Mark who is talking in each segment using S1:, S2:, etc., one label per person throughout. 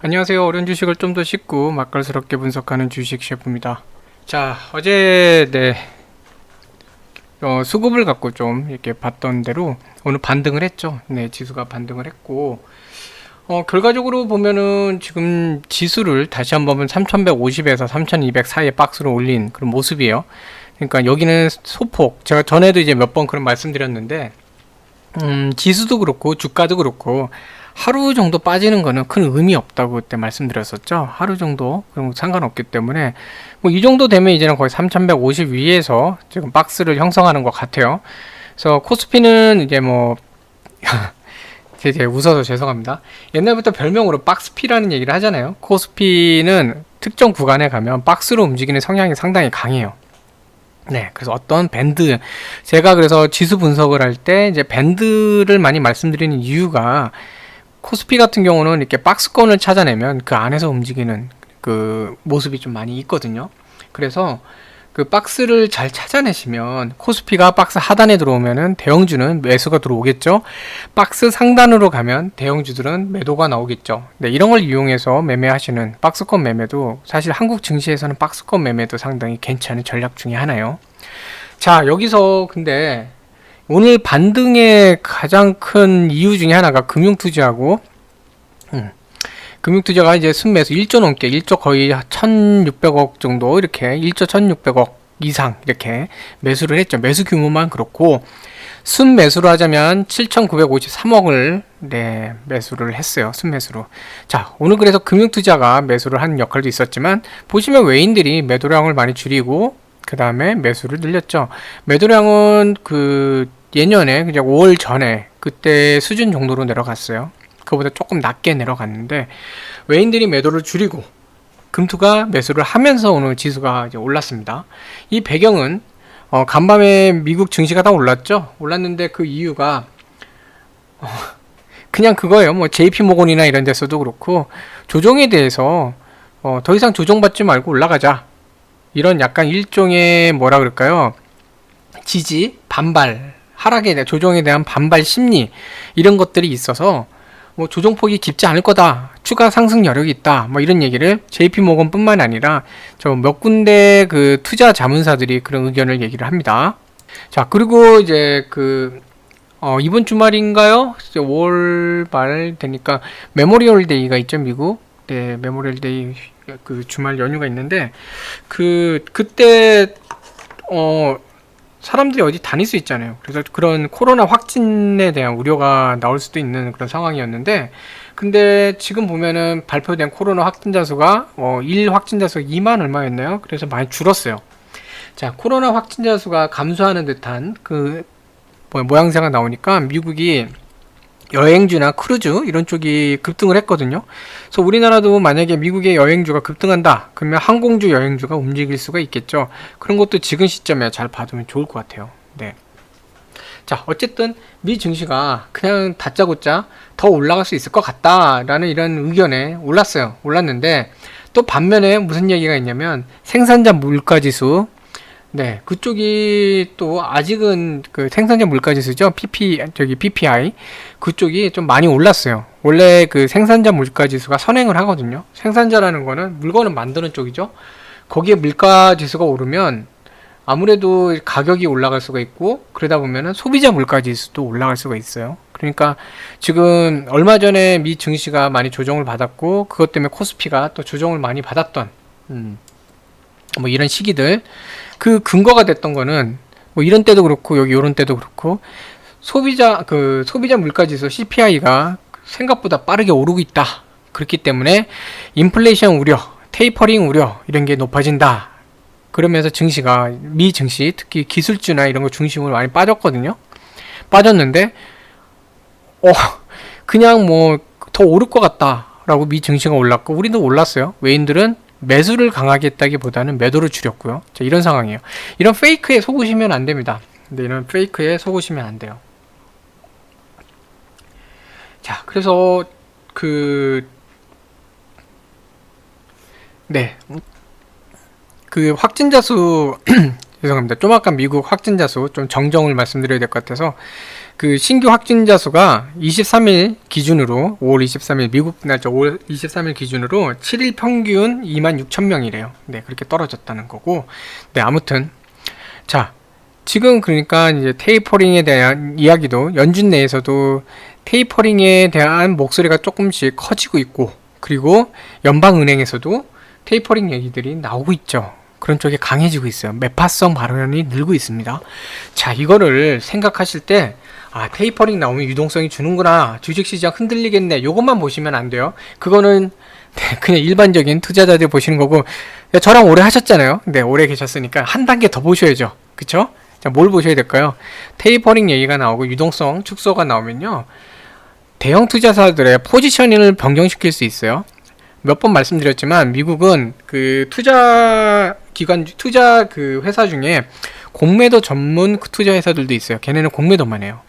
S1: 안녕하세요. 어려운 주식을 좀 더 쉽고 맛깔스럽게 분석하는 주식 셰프입니다. 자, 어제 수급을 갖고 좀 이렇게 봤던 대로 오늘 반등을 했죠. 네, 지수가 반등을 했고 결과적으로 보면은 지금 지수를 다시 한번 3150에서 3200 사이의 박스로 올린 그런 모습이에요. 그러니까 여기는 소폭, 제가 전에도 이제 몇 번 그런 말씀드렸는데 지수도 그렇고 주가도 그렇고 하루 정도 빠지는 거는 큰 의미 없다고 그때 말씀드렸었죠. 하루 정도 그럼 상관없기 때문에 뭐 이 정도 되면 이제는 거의 3150 위에서 지금 박스를 형성하는 것 같아요. 그래서 코스피는 이제 뭐 되게 웃어서 죄송합니다. 옛날부터 별명으로 박스피라는 얘기를 하잖아요. 코스피는 특정 구간에 가면 박스로 움직이는 성향이 상당히 강해요. 네, 그래서 어떤 밴드, 제가 그래서 지수 분석을 할 때 이제 밴드를 많이 말씀드리는 이유가 코스피 같은 경우는 이렇게 박스권을 찾아내면 그 안에서 움직이는 그 모습이 좀 많이 있거든요. 그래서 그 박스를 잘 찾아내시면 코스피가 박스 하단에 들어오면은 대형주는 매수가 들어오겠죠. 박스 상단으로 가면 대형주들은 매도가 나오겠죠. 네, 이런 걸 이용해서 매매하시는 박스권 매매도 사실 한국 증시에서는 박스권 매매도 상당히 괜찮은 전략 중에 하나요. 자, 여기서 근데 오늘 반등의 가장 큰 이유 중에 하나가 금융투자하고 금융투자가 이제 순매수 1조 넘게 1조 거의 1600억 정도 이렇게 1조 1600억 이상 이렇게 매수를 했죠. 매수 규모만 그렇고 순매수로 하자면 7953억을 네, 매수를 했어요. 순매수로. 자, 오늘 그래서 금융투자가 매수를 한 역할도 있었지만 보시면 외인들이 매도량을 많이 줄이고 그 다음에 매수를 늘렸죠. 매도량은 그 예년에 그냥 5월 전에 그때 수준 정도로 내려갔어요. 그보다 조금 낮게 내려갔는데 외인들이 매도를 줄이고 금투가 매수를 하면서 오늘 지수가 이제 올랐습니다. 이 배경은 간밤에 미국 증시가 다 올랐죠. 올랐는데 그 이유가 그냥 그거예요. 뭐 JP 모건이나 이런 데서도 그렇고 조정에 대해서 더 이상 조정받지 말고 올라가자. 이런 약간 일종의 뭐라 그럴까요? 지지, 반발, 하락에 대한 조정에 대한 반발 심리 이런 것들이 있어서 뭐 조정폭이 깊지 않을 거다. 추가 상승 여력이 있다. 뭐 이런 얘기를 JP모건뿐만 아니라 저 몇 군데 그 투자 자문사들이 그런 의견을 얘기를 합니다. 자, 그리고 이제 이번 주말인가요? 5월 말 되니까 메모리얼 데이가 있죠, 미국. 네, 메모리얼 데이 그 주말 연휴가 있는데 그때 사람들이 어디 다닐 수 있잖아요. 그래서 그런 코로나 확진에 대한 우려가 나올 수도 있는 그런 상황이었는데 근데 지금 보면은 발표된 코로나 확진자 수가 일 확진자 수 2만 얼마였나요? 그래서 많이 줄었어요. 자, 코로나 확진자 수가 감소하는 듯한 그 모양새가 나오니까 미국이 여행주나 크루즈 이런 쪽이 급등을 했거든요. 그래서 우리나라도 만약에 미국의 여행주가 급등한다 그러면 항공주 여행주가 움직일 수가 있겠죠. 그런 것도 지금 시점에 잘 봐두면 좋을 것 같아요. 네. 자, 어쨌든 미 증시가 그냥 다짜고짜 더 올라갈 수 있을 것 같다라는 이런 의견에 올랐는데 또 반면에 무슨 얘기가 있냐면 생산자 물가지수, 네, 그쪽이 또 아직은 그 생산자 물가지수죠. PPI 그쪽이 좀 많이 올랐어요. 원래 그 생산자 물가지수가 선행을 하거든요. 생산자라는 거는 물건을 만드는 쪽이죠. 거기에 물가지수가 오르면 아무래도 가격이 올라갈 수가 있고 그러다 보면은 소비자 물가지수도 올라갈 수가 있어요. 그러니까 지금 얼마 전에 미 증시가 많이 조정을 받았고 그것 때문에 코스피가 또 조정을 많이 받았던 뭐 이런 시기들 그 근거가 됐던 거는 뭐 이런 때도 그렇고 여기 요런 때도 그렇고 소비자 물가지수 CPI가 생각보다 빠르게 오르고 있다. 그렇기 때문에 인플레이션 우려, 테이퍼링 우려 이런 게 높아진다. 그러면서 증시가 미 증시 특히 기술주나 이런 거 중심으로 많이 빠졌거든요. 빠졌는데 그냥 뭐 더 오를 것 같다라고 미 증시가 올랐고 우리도 올랐어요. 외인들은 매수를 강하게 했다기보다는 매도를 줄였고요. 자, 이런 상황이에요. 이런 페이크에 속으시면 안 됩니다. 근데 이런 페이크에 속으시면 안 돼요. 자, 그래서 그 확진자 수 죄송합니다. 좀 아까 미국 확진자 수 좀 정정을 말씀드려야 될 것 같아서 그 신규 확진자 수가 23일 기준으로 5월 23일 미국 날짜 5월 23일 기준으로 7일 평균 26,000명이래요. 네, 그렇게 떨어졌다는 거고. 네, 아무튼 자, 지금 그러니까 이제 테이퍼링에 대한 이야기도 연준 내에서도 테이퍼링에 대한 목소리가 조금씩 커지고 있고, 그리고 연방은행에서도 테이퍼링 얘기들이 나오고 있죠. 그런 쪽이 강해지고 있어요. 매파성 발언이 늘고 있습니다. 자, 이거를 생각하실 때 테이퍼링 나오면 유동성이 주는구나, 주식시장 흔들리겠네, 요것만 보시면 안 돼요. 그거는 그냥 일반적인 투자자들 보시는 거고, 저랑 오래 하셨잖아요. 네, 오래 계셨으니까 한 단계 더 보셔야죠. 그쵸? 자, 뭘 보셔야 될까요? 테이퍼링 얘기가 나오고 유동성 축소가 나오면요, 대형 투자사들의 포지셔닝을 변경시킬 수 있어요. 몇 번 말씀드렸지만 미국은 그 투자 그 회사 중에 공매도 전문 투자 회사들도 있어요. 걔네는 공매도만 해요.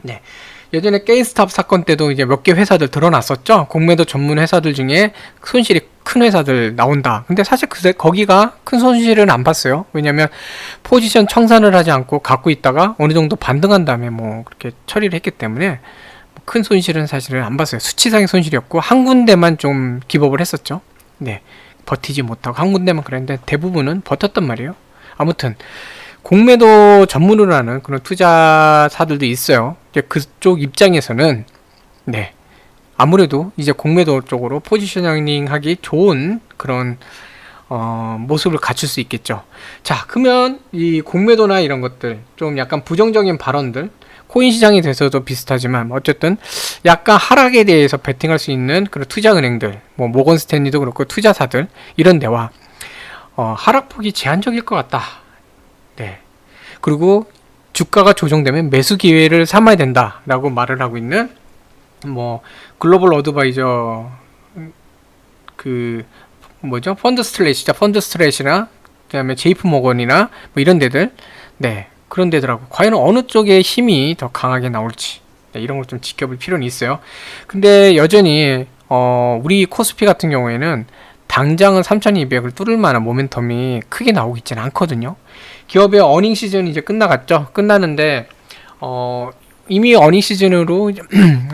S1: 네. 예전에 게임스탑 사건 때도 이제 몇 개 회사들 드러났었죠. 공매도 전문 회사들 중에 손실이 큰 회사들 나온다. 근데 사실 거기가 큰 손실은 안 봤어요. 왜냐면 포지션 청산을 하지 않고 갖고 있다가 어느 정도 반등한 다음에 뭐 그렇게 처리를 했기 때문에 큰 손실은 사실은 안 봤어요. 수치상의 손실이었고 한 군데만 좀 기법을 했었죠. 네, 버티지 못하고 한 군데만 그랬는데 대부분은 버텼단 말이에요. 아무튼 공매도 전문으로 하는 그런 투자사들도 있어요. 이제 그쪽 입장에서는 네, 아무래도 이제 공매도 쪽으로 포지셔닝 하기 좋은 그런 모습을 갖출 수 있겠죠. 자, 그러면 이 공매도나 이런 것들 좀 약간 부정적인 발언들, 코인 시장에 대해서도 비슷하지만 어쨌든 약간 하락에 대해서 베팅할 수 있는 그런 투자은행들, 뭐 모건 스탠리도 그렇고 투자사들 이런 데와 하락폭이 제한적일 것 같다. 네. 그리고 주가가 조정되면 매수 기회를 삼아야 된다라고 말을 하고 있는 뭐 글로벌 어드바이저 그 뭐죠? 펀드 스트레시나 그다음에 제이프 모건이나 뭐 이런 데들, 네, 그런 데더라고. 과연 어느 쪽에 힘이 더 강하게 나올지, 네, 이런 걸 좀 지켜볼 필요는 있어요. 근데 여전히 우리 코스피 같은 경우에는 당장은 3,200을 뚫을 만한 모멘텀이 크게 나오고 있지는 않거든요. 기업의 어닝 시즌이 이제 끝나갔죠. 끝나는데 이미 어닝 시즌으로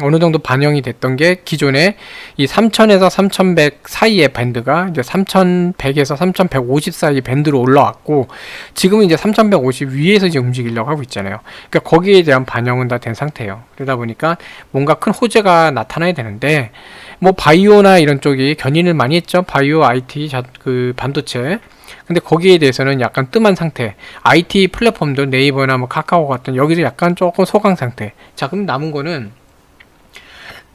S1: 어느 정도 반영이 됐던 게 기존에 이 3,000에서 3,100 사이의 밴드가 이제 3,100에서 3,150 사이 밴드로 올라왔고, 지금은 이제 3,150 위에서 이제 움직이려고 하고 있잖아요. 그러니까 거기에 대한 반영은 다 된 상태예요. 그러다 보니까 뭔가 큰 호재가 나타나야 되는데, 뭐 바이오나 이런 쪽이 견인을 많이 했죠. 바이오, IT, 그 반도체. 근데 거기에 대해서는 약간 뜸한 상태. IT 플랫폼들 네이버나 뭐 카카오 같은 여기도 약간 조금 소강 상태. 자, 그럼 남은 거는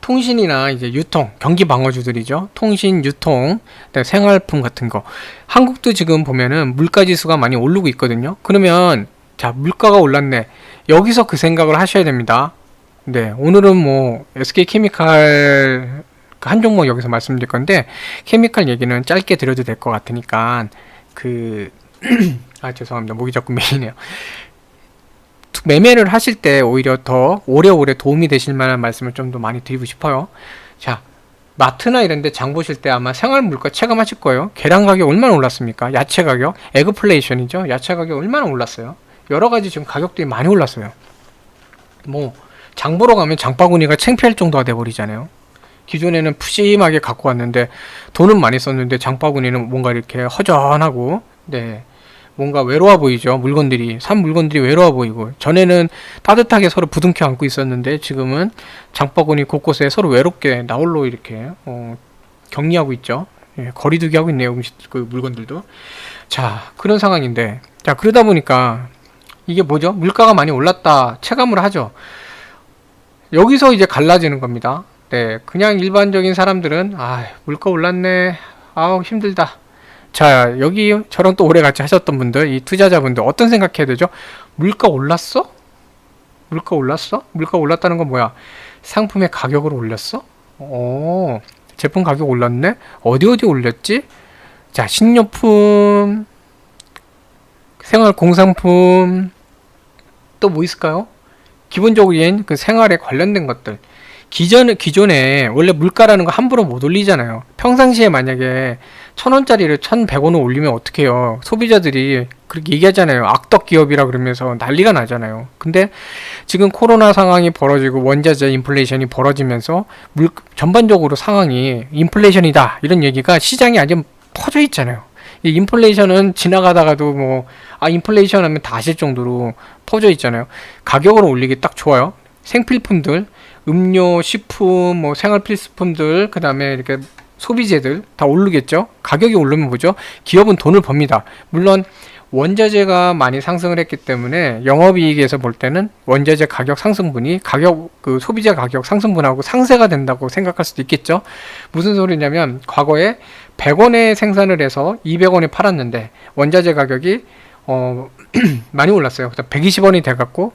S1: 통신이나 이제 유통, 경기 방어주들이죠. 통신, 유통, 생활품 같은 거. 한국도 지금 보면은 물가 지수가 많이 오르고 있거든요. 그러면 자, 물가가 올랐네. 여기서 그 생각을 하셔야 됩니다. 네, 오늘은 뭐 SK케미칼 한 종목 여기서 말씀드릴 건데, 케미칼 얘기는 짧게 드려도 될 것 같으니까 죄송합니다. 목이 자꾸 메이네요. 매매를 하실 때 오히려 더 오래오래 도움이 되실 만한 말씀을 좀 더 많이 드리고 싶어요. 자, 마트나 이런 데 장 보실 때 아마 생활 물가 체감하실 거예요. 계란 가격 얼마나 올랐습니까? 야채 가격, 에그플레이션이죠. 야채 가격 얼마나 올랐어요. 여러 가지 지금 가격들이 많이 올랐어요. 뭐 장 보러 가면 장바구니가 창피할 정도가 돼버리잖아요. 기존에는 푸짐하게 갖고 왔는데 돈은 많이 썼는데 장바구니는 뭔가 이렇게 허전하고, 네, 뭔가 외로워 보이죠. 물건들이, 산 물건들이 외로워 보이고, 전에는 따뜻하게 서로 부둥켜 안고 있었는데 지금은 장바구니 곳곳에 서로 외롭게 나홀로 이렇게 격리하고 있죠. 예, 거리두기 하고 있네요. 그 물건들도. 자, 그런 상황인데, 자, 그러다 보니까 이게 뭐죠? 물가가 많이 올랐다 체감을 하죠. 여기서 이제 갈라지는 겁니다. 네, 그냥 일반적인 사람들은 물가 올랐네, 아우 힘들다. 자, 여기 저랑 또 오래 같이 하셨던 분들, 이 투자자분들 어떤 생각해야 되죠? 물가 올랐어? 물가 올랐어? 물가 올랐다는 건 뭐야? 상품의 가격을 올렸어? 제품 가격 올랐네? 어디 올렸지? 자, 식료품, 생활 공산품, 또 뭐 있을까요? 기본적으로 그 생활에 관련된 것들. 기존에 원래 물가라는 거 함부로 못 올리잖아요. 평상시에 만약에 1,000원짜리를 1,100원을 올리면 어떡해요. 소비자들이 그렇게 얘기하잖아요. 악덕 기업이라 그러면서 난리가 나잖아요. 근데 지금 코로나 상황이 벌어지고 원자재 인플레이션이 벌어지면서 전반적으로 상황이 인플레이션이다 이런 얘기가 시장에 아주 퍼져 있잖아요. 이 인플레이션은 지나가다가도 인플레이션 하면 다 아실 정도로 퍼져 있잖아요. 가격을 올리기 딱 좋아요. 생필품들, 음료, 식품, 생활필수품들, 그 다음에 이렇게 소비재들 다 오르겠죠. 가격이 오르면 뭐죠? 기업은 돈을 법니다. 물론 원자재가 많이 상승을 했기 때문에 영업이익에서 볼 때는 원자재 가격 상승분이 소비재 가격 상승분하고 상쇄가 된다고 생각할 수도 있겠죠. 무슨 소리냐면 과거에 100원에 생산을 해서 200원에 팔았는데 원자재 가격이 많이 올랐어요. 120원이 돼갖고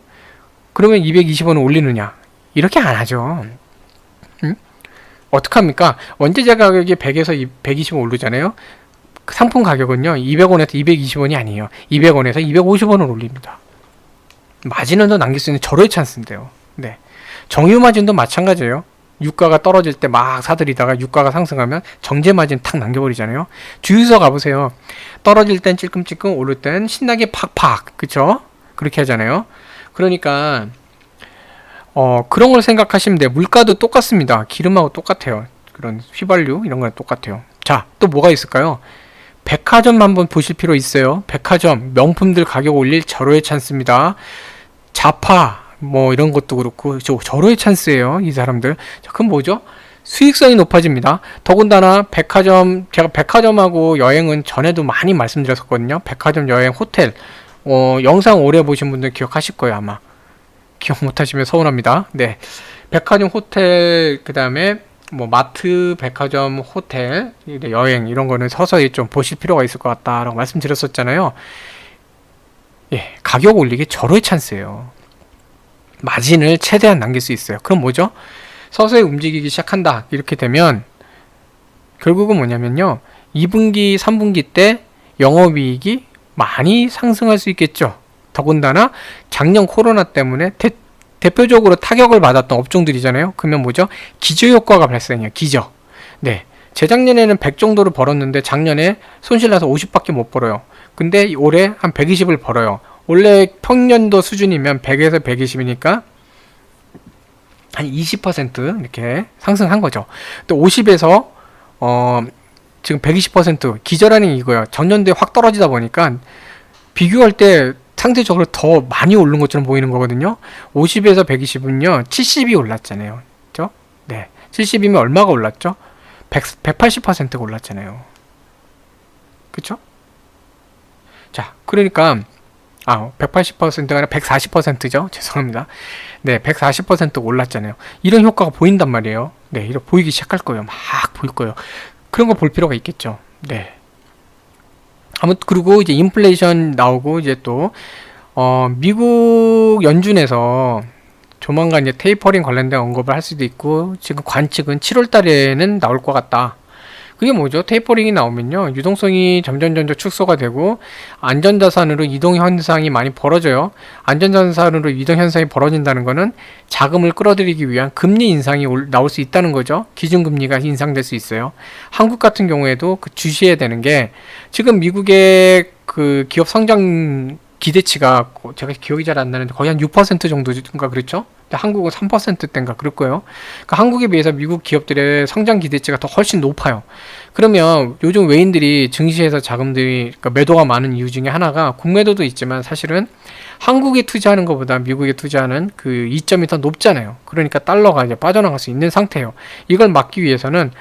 S1: 그러면 220원을 올리느냐? 이렇게 안 하죠. 어떡합니까? 원자재 가격이 100에서 120원 오르잖아요. 상품 가격은요 200원에서 220원이 아니에요. 200원에서 250원을 올립니다. 마진은 더 남길 수 있는 절호의 찬스인데요. 네. 정유 마진도 마찬가지예요. 유가가 떨어질 때 막 사들이다가 유가가 상승하면 정제 마진 탁 남겨버리잖아요. 주유소 가보세요. 떨어질 땐 찔끔찔끔, 오를 땐 신나게 팍팍, 그쵸? 그렇게 하잖아요. 그러니까 그런 걸 생각하시면 돼요. 물가도 똑같습니다. 기름하고 똑같아요. 그런 휘발유 이런 거랑 똑같아요. 자, 또 뭐가 있을까요? 백화점 한번 보실 필요 있어요. 백화점 명품들 가격 올릴 절호의 찬스입니다. 자파 이런 것도 그렇고 절호의 찬스예요. 이 사람들. 자, 그럼 뭐죠? 수익성이 높아집니다. 더군다나 제가 백화점하고 여행은 전에도 많이 말씀드렸었거든요. 백화점, 여행, 호텔. 영상 오래 보신 분들 기억하실 거예요, 아마. 기억 못하시면 서운합니다. 네, 백화점, 호텔, 그 다음에 마트, 백화점, 호텔, 여행 이런 거는 서서히 좀 보실 필요가 있을 것 같다라고 말씀드렸었잖아요. 예, 가격 올리기 절호의 찬스예요. 마진을 최대한 남길 수 있어요. 그럼 뭐죠? 서서히 움직이기 시작한다. 이렇게 되면 결국은 뭐냐면요, 2분기, 3분기 때 영업이익이 많이 상승할 수 있겠죠. 더군다나 작년 코로나 때문에 대표적으로 타격을 받았던 업종들이잖아요. 그러면 뭐죠? 기저효과가 발생해요. 기저. 네, 재작년에는 100 정도를 벌었는데 작년에 손실나서 50밖에 못 벌어요. 근데 올해 한 120을 벌어요. 원래 평년도 수준이면 100에서 120이니까 한 20% 이렇게 상승한 거죠. 또 50에서 지금 120% 기저라는 이거예요. 전년도에 확 떨어지다 보니까 비교할 때 상대적으로 더 많이 오른 것처럼 보이는 거거든요. 50에서 120은요, 70이 올랐잖아요. 그죠? 네. 70이면 얼마가 올랐죠? 180%가 올랐잖아요. 그쵸? 자, 그러니까, 180%가 아니라 140%죠? 죄송합니다. 네, 140% 올랐잖아요. 이런 효과가 보인단 말이에요. 네, 이렇게 보이기 시작할 거예요. 막 보일 거예요. 그런 거 볼 필요가 있겠죠. 네. 아무튼 그리고 이제 인플레이션 나오고 이제 또 미국 연준에서 조만간 이제 테이퍼링 관련된 언급을 할 수도 있고, 지금 관측은 7월 달에는 나올 것 같다. 그게 뭐죠? 테이퍼링이 나오면요, 유동성이 점점 축소가 되고 안전자산으로 이동 현상이 많이 벌어져요. 안전자산으로 이동 현상이 벌어진다는 거는 자금을 끌어들이기 위한 금리 인상이 나올 수 있다는 거죠. 기준금리가 인상될 수 있어요. 한국 같은 경우에도 주시해야 되는 게, 지금 미국의 그 기업 성장 기대치가 제가 기억이 잘 안 나는데 거의 한 6% 정도인가 그렇죠? 근데 한국은 3%대인가 그럴 거예요. 그러니까 한국에 비해서 미국 기업들의 성장 기대치가 더 훨씬 높아요. 그러면 요즘 외인들이 증시에서 자금들이, 그러니까 매도가 많은 이유 중에 하나가 국매도도 있지만 사실은 한국에 투자하는 것보다 미국에 투자하는 그 이점이 더 높잖아요. 그러니까 달러가 이제 빠져나갈 수 있는 상태예요. 이걸 막기 위해서는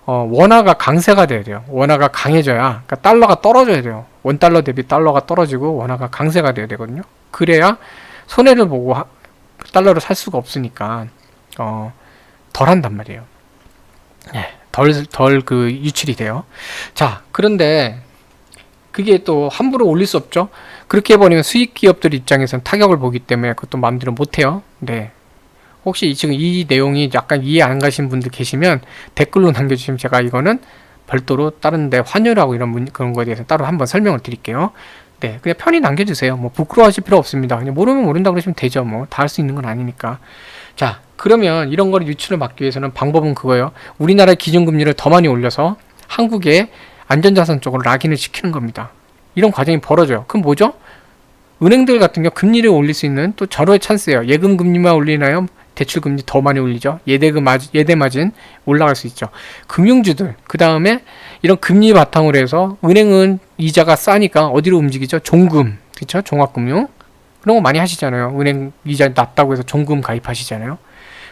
S1: 원화가 강세가 돼야 돼요. 원화가 강해져야, 그러니까 달러가 떨어져야 돼요. 원달러 대비 달러가 떨어지고 원화가 강세가 돼야 되거든요. 그래야 손해를 보고 달러를 살 수가 없으니까 덜 한단 말이에요. 네, 덜 유출이 돼요. 자, 그런데 그게 또 함부로 올릴 수 없죠. 그렇게 해버리면 수익 기업들 입장에서는 타격을 보기 때문에 그것도 마음대로 못해요. 네. 혹시 지금 이 내용이 약간 이해 안 가신 분들 계시면 댓글로 남겨주시면 제가 이거는 별도로 다른 데 환율하고 그런 거에 대해서 따로 한번 설명을 드릴게요. 네, 그냥 편히 남겨주세요. 부끄러워하실 필요 없습니다. 그냥 모르면 모른다고 그러시면 되죠. 다 할 수 있는 건 아니니까. 자, 그러면 이런 거를 유출을 막기 위해서는 방법은 그거예요. 우리나라 기준금리를 더 많이 올려서 한국에 안전자산 쪽으로 락인을 시키는 겁니다. 이런 과정이 벌어져요. 그럼 뭐죠? 은행들 같은 경우 금리를 올릴 수 있는 또 절호의 찬스예요. 예금 금리만 올리나요? 대출 금리 더 많이 올리죠. 예대 마진 올라갈 수 있죠. 금융주들, 그 다음에 이런 금리 바탕으로 해서 은행은 이자가 싸니까 어디로 움직이죠? 종금, 그렇죠? 종합금융 그런 거 많이 하시잖아요. 은행 이자 낮다고 해서 종금 가입하시잖아요.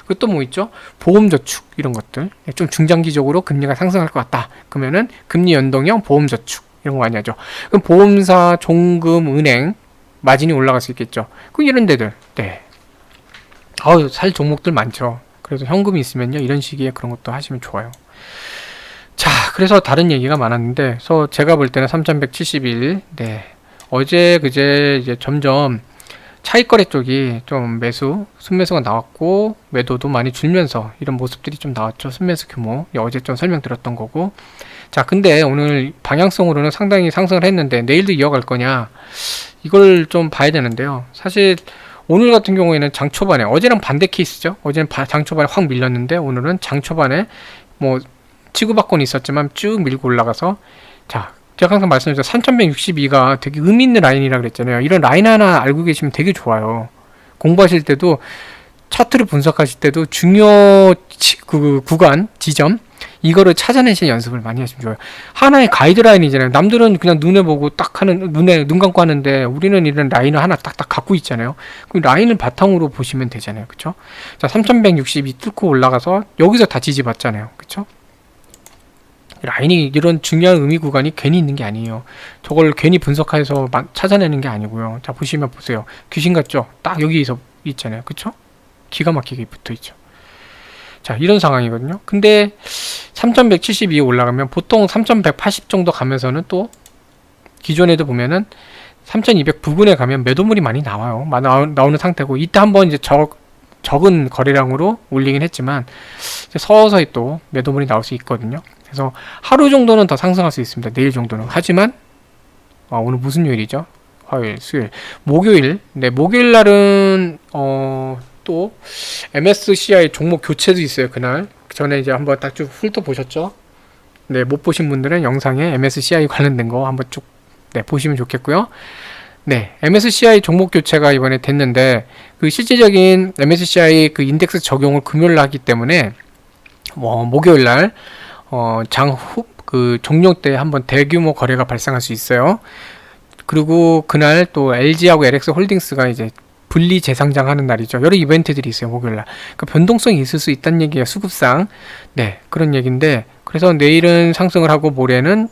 S1: 그리고 또 뭐 있죠? 보험저축 이런 것들 좀 중장기적으로 금리가 상승할 것 같다. 그러면은 금리 연동형 보험저축 이런 거 많이 하죠. 그럼 보험사, 종금, 은행 마진이 올라갈 수 있겠죠. 그럼 이런 데들, 네. 살 종목들 많죠. 그래서 현금이 있으면요, 이런 시기에 그런 것도 하시면 좋아요. 자, 그래서 다른 얘기가 많았는데, 그래서 제가 볼 때는 3171, 네. 어제, 그제 이제 점점 차익거래 쪽이 좀 순매수가 나왔고, 매도도 많이 줄면서 이런 모습들이 좀 나왔죠. 순매수 규모. 어제 좀 설명드렸던 거고. 자, 근데 오늘 방향성으로는 상당히 상승을 했는데, 내일도 이어갈 거냐? 이걸 좀 봐야 되는데요. 사실, 오늘 같은 경우에는 장 초반에, 어제랑 반대 케이스죠. 어제는 장 초반에 확 밀렸는데, 오늘은 장 초반에 뭐 치고받고는 있었지만 쭉 밀고 올라가서, 자, 제가 항상 말씀드렸죠. 3162가 되게 의미 있는 라인이라 그랬잖아요. 이런 라인 하나 알고 계시면 되게 좋아요. 공부하실 때도, 차트를 분석하실 때도 중요 구간, 지점, 이거를 찾아내시는 연습을 많이 하시면 좋아요. 하나의 가이드라인이잖아요. 남들은 그냥 눈에 보고 딱 하는, 눈 감고 하는데, 우리는 이런 라인을 하나 딱딱 갖고 있잖아요. 그 라인을 바탕으로 보시면 되잖아요. 그쵸? 자, 3162 뚫고 올라가서, 여기서 다 지지받잖아요. 그쵸? 라인이 이런 중요한 의미 구간이 괜히 있는 게 아니에요. 저걸 괜히 분석해서 찾아내는 게 아니고요. 자, 보시면 보세요. 귀신 같죠? 딱 여기서 있잖아요. 그쵸? 기가 막히게 붙어 있죠. 자, 이런 상황이거든요. 근데 3172 올라가면 보통 3180 정도 가면서는 또 기존에도 보면은 3200 부근에 가면 매도물이 많이 나와요. 나오는 상태고, 이때 한번 이제 적은 거래량으로 올리긴 했지만 이제 서서히 또 매도물이 나올 수 있거든요. 그래서 하루 정도는 더 상승할 수 있습니다. 내일 정도는. 하지만 오늘 무슨 요일이죠? 화요일, 수요일, 목요일. 네, 목요일 날은 또 MSCI 종목 교체도 있어요. 그날 전에 이제 한번 딱 쭉 훑어보셨죠? 네, 못 보신 분들은 영상에 MSCI 관련된 거 한번 쭉 보시면 좋겠고요. 네, MSCI 종목 교체가 이번에 됐는데, 그 실질적인 MSCI 그 인덱스 적용을 금요일 하기 때문에 목요일 날 장후 그 종료 때 한번 대규모 거래가 발생할 수 있어요. 그리고 그날 또 LG하고 LX 홀딩스가 이제 분리 재상장하는 날이죠. 여러 이벤트들이 있어요. 목요일날. 그러니까 변동성이 있을 수 있다는 얘기예요. 수급상. 네, 그런 얘기인데, 그래서 내일은 상승을 하고 모레는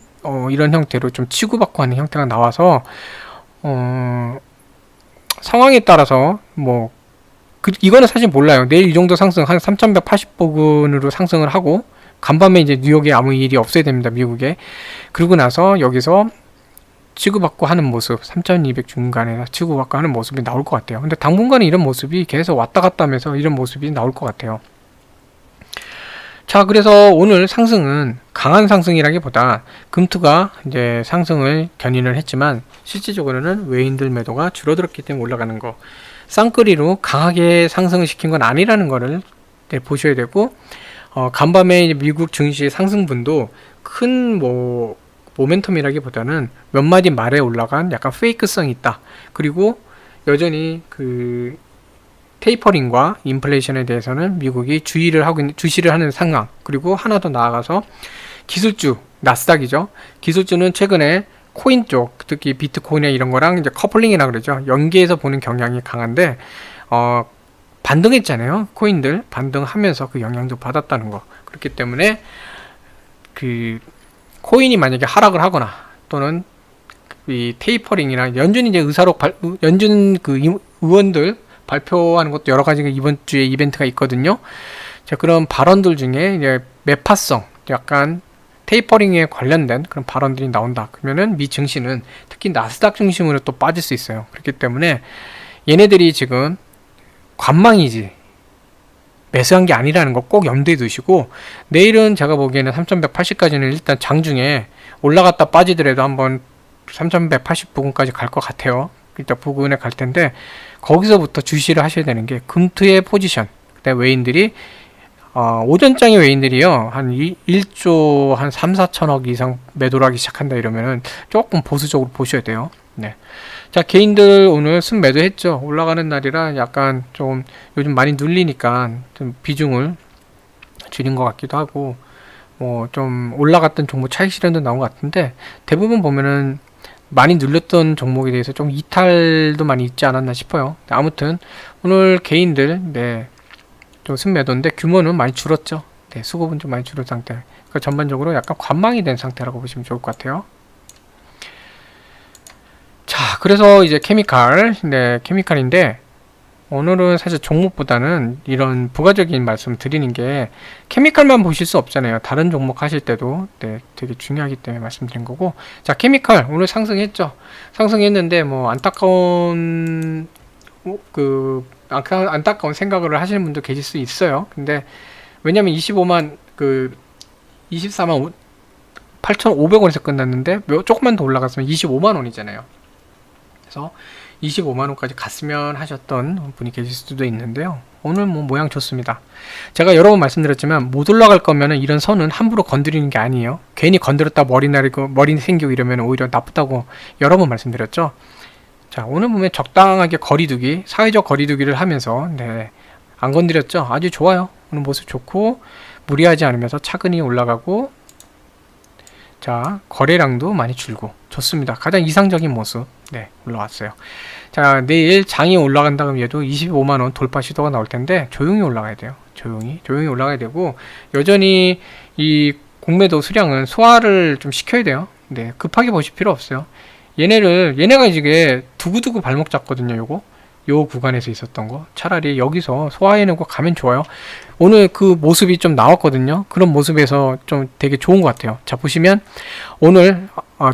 S1: 이런 형태로 좀 치고받고 하는 형태가 나와서 상황에 따라서 이거는 사실 몰라요. 내일 이 정도 상승 한 3180 부근으로 상승을 하고, 간밤에 이제 뉴욕에 아무 일이 없어야 됩니다. 미국에. 그러고 나서 여기서 치고받고 하는 모습, 3200 중간에 치고받고 하는 모습이 나올 것 같아요. 근데 당분간은 이런 모습이 계속 왔다 갔다 하면서 이런 모습이 나올 것 같아요. 자, 그래서 오늘 상승은 강한 상승이라기보다 금투가 이제 상승을 견인을 했지만, 실질적으로는 외인들 매도가 줄어들었기 때문에 올라가는 거, 쌍끌이로 강하게 상승을 시킨 건 아니라는 거를 보셔야 되고, 간밤에 미국 증시 상승분도 큰 모멘텀이라기보다는 몇 마디 말에 올라간 약간 페이크성이 있다. 그리고 여전히 그 테이퍼링과 인플레이션에 대해서는 미국이 주시를 하는 상황. 그리고 하나 더 나아가서 기술주, 나스닥이죠. 기술주는 최근에 코인 쪽, 특히 비트코인이나 이런 거랑 이제 커플링이라 그러죠. 연계해서 보는 경향이 강한데, 반등했잖아요. 코인들 반등하면서 그 영향도 받았다는 거. 그렇기 때문에 그 코인이 만약에 하락을 하거나, 또는 이 테이퍼링이나 연준 이제 연준 그 의원들 발표하는 것도 여러 가지 이번 주에 이벤트가 있거든요. 자, 그런 발언들 중에 이제 매파성, 약간 테이퍼링에 관련된 그런 발언들이 나온다. 그러면은 미 증시는 특히 나스닥 중심으로 또 빠질 수 있어요. 그렇기 때문에 얘네들이 지금 관망이지 매수한 게 아니라는 거 꼭 염두에 두시고, 내일은 제가 보기에는 3180까지는 일단 장중에 올라갔다 빠지더라도 한번 3180 부근까지 갈 것 같아요. 일단 부근에 갈 텐데, 거기서부터 주시를 하셔야 되는 게 금투의 포지션, 그다음에 외인들이 오전장의 외인들이요, 한 1조 한 3, 4천억 이상 매도를 하기 시작한다 이러면은 조금 보수적으로 보셔야 돼요. 네. 자, 개인들 오늘 순매도 했죠. 올라가는 날이라 약간 좀 요즘 많이 눌리니까 좀 비중을 줄인 것 같기도 하고, 뭐 좀 올라갔던 종목 차익 실현도 나온 것 같은데, 대부분 보면은 많이 눌렸던 종목에 대해서 좀 이탈도 많이 있지 않았나 싶어요. 아무튼 오늘 개인들, 네, 좀 순매도인데 규모는 많이 줄었죠. 네, 수급은 좀 많이 줄은 상태. 그러니까 전반적으로 약간 관망이 된 상태라고 보시면 좋을 것 같아요. 자, 그래서 이제 케미칼, 네, 케미칼인데 오늘은 사실 종목보다는 이런 부가적인 말씀 드리는 게, 케미칼만 보실 수 없잖아요. 다른 종목 하실 때도 네, 되게 중요하기 때문에 말씀드린 거고. 자, 케미칼 오늘 상승했죠. 상승했는데 뭐 안타까운 생각을 하시는 분도 계실 수 있어요. 근데 왜냐면 24만 8,500원에서 끝났는데 조금만 더 올라갔으면 25만 원이잖아요. 그래서 25만 원까지 갔으면 하셨던 분이 계실 수도 있는데요. 오늘 뭐 모양 좋습니다. 제가 여러 번 말씀드렸지만 못 올라갈 거면은 이런 선은 함부로 건드리는 게 아니에요. 괜히 건드렸다 머리 나리고 머리 생기고 이러면 오히려 나쁘다고 여러 번 말씀드렸죠. 자, 오늘 보면 적당하게 거리두기, 사회적 거리두기를 하면서, 네, 안 건드렸죠. 아주 좋아요. 오늘 모습 좋고 무리하지 않으면서 차근히 올라가고, 자, 거래량도 많이 줄고 좋습니다. 가장 이상적인 모습, 네, 올라왔어요. 자, 내일 장이 올라간다 그러면 얘도 25만원 돌파 시도가 나올 텐데 조용히 올라가야 돼요. 조용히 올라가야 되고, 여전히 이 공매도 수량은 소화를 좀 시켜야 돼요. 네, 급하게 보실 필요 없어요. 얘네가 이게 두고두고 발목 잡거든요. 요 구간에서 있었던 거 차라리 여기서 소화해내고 가면 좋아요. 오늘 그 모습이 좀 나왔거든요. 그런 모습에서 좀 되게 좋은 것 같아요. 자, 보시면 오늘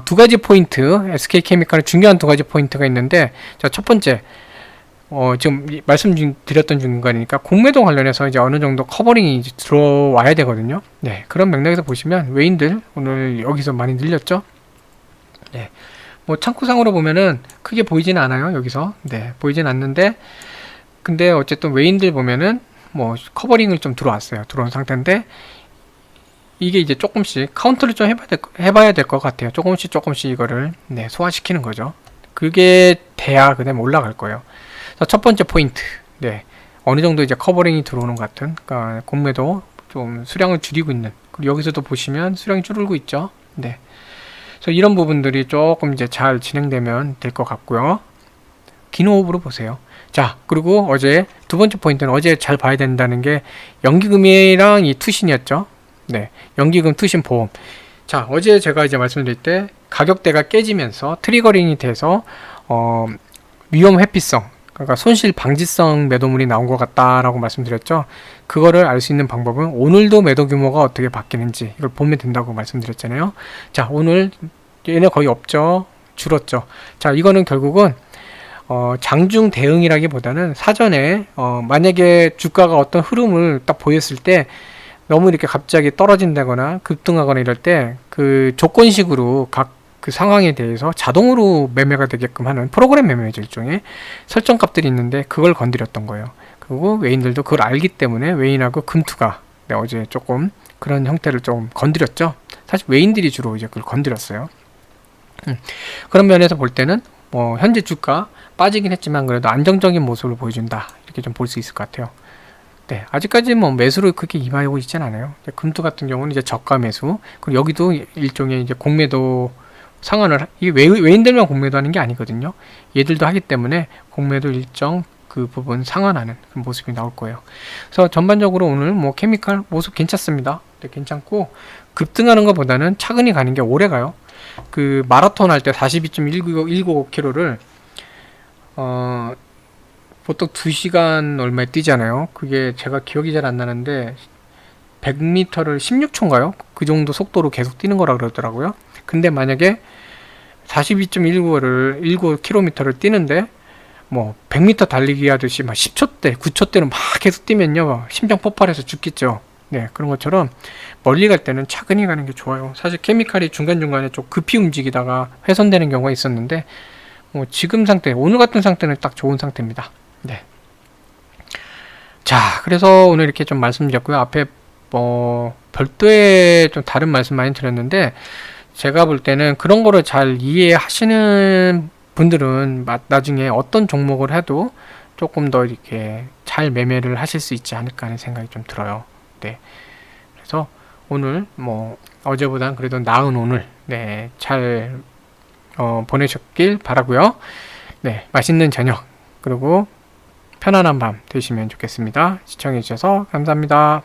S1: 두 가지 포인트, SK케미칼의 중요한 두 가지 포인트가 있는데, 자, 첫 번째, 지금 말씀드렸던 중간이니까 공매도 관련해서 이제 어느 정도 커버링이 이제 들어와야 되거든요. 네, 그런 맥락에서 보시면 외인들 오늘 여기서 많이 늘렸죠. 네, 뭐 창구상으로 보면은 크게 보이지는 않아요. 여기서, 네, 보이진 않는데, 근데 어쨌든 외인들 보면은 뭐 커버링을 좀 들어온 상태인데, 이게 이제 조금씩 카운트를 좀 해봐야 될 것 같아요. 조금씩 이거를, 네, 소화시키는 거죠. 그게 돼야 그다음에 올라갈 거예요. 자, 첫 번째 포인트, 네, 어느 정도 이제 커버링이 들어오는 것 같은, 그러니까 공매도 좀 수량을 줄이고 있는, 그리고 여기서도 보시면 수량이 줄고 있죠. 네, 그래서 이런 부분들이 조금 이제 잘 진행되면 될 것 같고요. 긴 호흡으로 보세요. 자, 그리고 어제 두 번째 포인트는, 어제 잘 봐야 된다는 게 연기금이랑 이 투신이었죠. 네, 연기금, 투신, 보험. 자, 어제 제가 이제 말씀드릴 때 가격대가 깨지면서 트리거링이 돼서 위험 회피성, 그러니까 손실 방지성 매도물이 나온 것 같다라고 말씀드렸죠. 그거를 알 수 있는 방법은 오늘도 매도 규모가 어떻게 바뀌는지 이걸 보면 된다고 말씀드렸잖아요. 자, 오늘 얘네 거의 없죠. 줄었죠. 자, 이거는 결국은 장중 대응이라기보다는 사전에 만약에 주가가 어떤 흐름을 딱 보였을 때 너무 이렇게 갑자기 떨어진다거나 급등하거나 이럴 때 그 조건식으로 각 그 상황에 대해서 자동으로 매매가 되게끔 하는 프로그램 매매죠. 일종의 설정값들이 있는데 그걸 건드렸던 거예요. 그리고 외인들도 그걸 알기 때문에 외인하고 금투가, 네, 어제 조금 그런 형태를 좀 건드렸죠. 사실 외인들이 주로 이제 그걸 건드렸어요. 그런 면에서 볼 때는 뭐 현재 주가 빠지긴 했지만 그래도 안정적인 모습을 보여준다, 이렇게 좀 볼 수 있을 것 같아요. 네, 아직까지 뭐 매수를 그렇게 임하고 있진 않아요. 금투 같은 경우는 이제 저가 매수, 그리고 여기도 일종의 이제 공매도 상환을, 이게 외인들만 공매도 하는 게 아니거든요. 얘들도 하기 때문에 공매도 일정 그 부분 상환하는 그런 모습이 나올 거예요. 그래서 전반적으로 오늘 뭐 케미칼 모습 괜찮습니다. 네, 괜찮고 급등하는 것보다는 차근히 가는 게 오래 가요. 그 마라톤 할 때 42.195km를 보통 2시간 얼마에 뛰잖아요. 그게 제가 기억이 잘 안 나는데 100m를 16초인가요? 그 정도 속도로 계속 뛰는 거라 그러더라고요. 근데 만약에 42.19km를 뛰는데 뭐 100m 달리기 하듯이 막 10초대, 9초대는 막 계속 뛰면요, 심장 폭발해서 죽겠죠. 네, 그런 것처럼 멀리 갈 때는 차근히 가는 게 좋아요. 사실 케미칼이 중간중간에 좀 급히 움직이다가 훼손되는 경우가 있었는데, 뭐 지금 상태, 오늘 같은 상태는 딱 좋은 상태입니다. 네. 자, 그래서 오늘 이렇게 좀 말씀드렸고요. 앞에 뭐 별도의 좀 다른 말씀 많이 드렸는데 제가 볼 때는 그런 거를 잘 이해하시는 분들은 나중에 어떤 종목을 해도 조금 더 이렇게 잘 매매를 하실 수 있지 않을까 하는 생각이 좀 들어요. 네. 그래서 오늘 뭐 어제보단 그래도 나은 오늘 네, 잘 보내셨길 바라고요. 네, 맛있는 저녁 그리고 편안한 밤 되시면 좋겠습니다. 시청해 주셔서 감사합니다.